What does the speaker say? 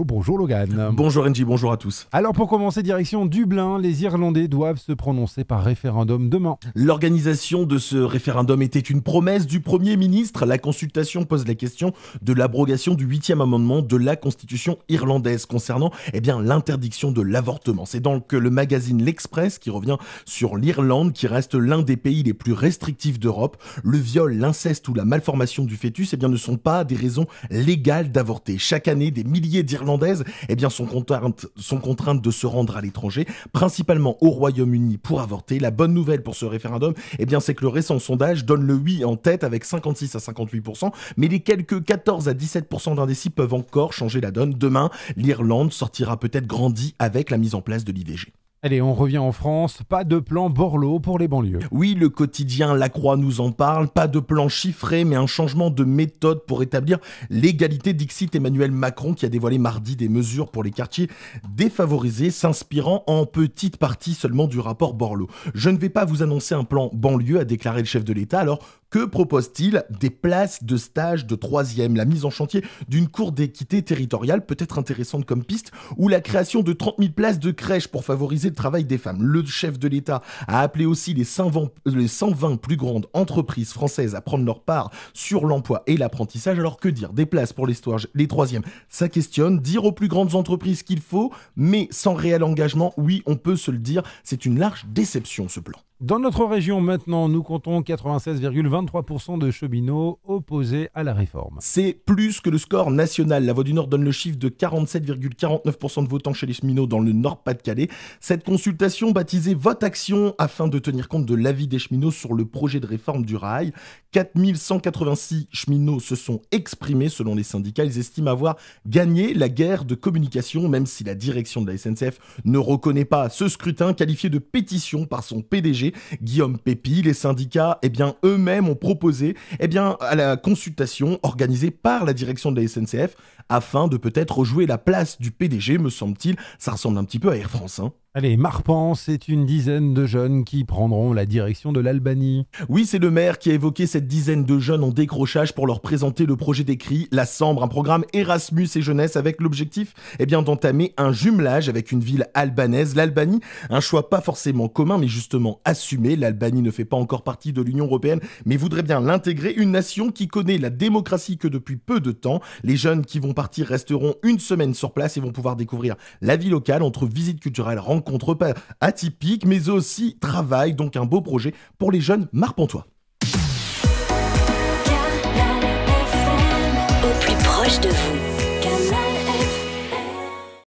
Bonjour Logan. Bonjour Engie, bonjour à tous. Alors pour commencer, direction Dublin, les Irlandais doivent se prononcer par référendum demain. L'organisation de ce référendum était une promesse du Premier ministre. La consultation pose la question de l'abrogation du 8e amendement de la Constitution irlandaise concernant l'interdiction de l'avortement. C'est donc le magazine L'Express qui revient sur l'Irlande, qui reste l'un des pays les plus restrictifs d'Europe. Le viol, l'inceste ou la malformation du fœtus ne sont pas des raisons légales d'avorter. Chaque année, des milliers d'Irlandaises sont contraintes de se rendre à l'étranger, principalement au Royaume-Uni pour avorter. La bonne nouvelle pour ce référendum, c'est que le récent sondage donne le oui en tête avec 56 à 58%, mais les quelques 14 à 17% d'indécis peuvent encore changer la donne. Demain, l'Irlande sortira peut-être grandie avec la mise en place de l'IVG. Allez, on revient en France, pas de plan Borloo pour les banlieues. Oui, le quotidien La Croix nous en parle, pas de plan chiffré, mais un changement de méthode pour établir l'égalité, dixit Emmanuel Macron, qui a dévoilé mardi des mesures pour les quartiers défavorisés, s'inspirant en petite partie seulement du rapport Borloo. Je ne vais pas vous annoncer un plan banlieue, a déclaré le chef de l'État, alors que propose-t-il ? Des places de stage de 3e, la mise en chantier d'une cour d'équité territoriale, peut-être intéressante comme piste, ou la création de 30 000 places de crèche pour favoriser le travail des femmes. Le chef de l'État a appelé aussi les 120 plus grandes entreprises françaises à prendre leur part sur l'emploi et l'apprentissage. Alors que dire ? Des places pour les 3e, ça questionne. Dire aux plus grandes entreprises qu'il faut, mais sans réel engagement, oui, on peut se le dire, c'est une large déception ce plan. Dans notre région maintenant, nous comptons 96,23% de cheminots opposés à la réforme. C'est plus que le score national. La Voix du Nord donne le chiffre de 47,49% de votants chez les cheminots dans le Nord-Pas-de-Calais. Cette consultation baptisée Vote Action afin de tenir compte de l'avis des cheminots sur le projet de réforme du rail. 4186 cheminots se sont exprimés selon les syndicats. Ils estiment avoir gagné la guerre de communication, même si la direction de la SNCF ne reconnaît pas ce scrutin qualifié de pétition par son PDG. Guillaume Pépi. Les syndicats, eux-mêmes ont proposé, à la consultation organisée par la direction de la SNCF afin de peut-être rejouer la place du PDG, me semble-t-il. Ça ressemble un petit peu à Air France, Allez, Marpan, c'est une dizaine de jeunes qui prendront la direction de l'Albanie. Oui, c'est le maire qui a évoqué cette dizaine de jeunes en décrochage pour leur présenter le projet d'écrit La Sambre, un programme Erasmus et jeunesse avec l'objectif d'entamer un jumelage avec une ville albanaise. L'Albanie, un choix pas forcément commun, mais justement assumé. L'Albanie ne fait pas encore partie de l'Union européenne, mais voudrait bien l'intégrer. Une nation qui connaît la démocratie que depuis peu de temps. Les jeunes qui vont partir resteront une semaine sur place et vont pouvoir découvrir la vie locale entre visites culturelles, rencontres, repas atypiques, mais aussi travail, donc un beau projet pour les jeunes marpantois. Au plus proche de vous.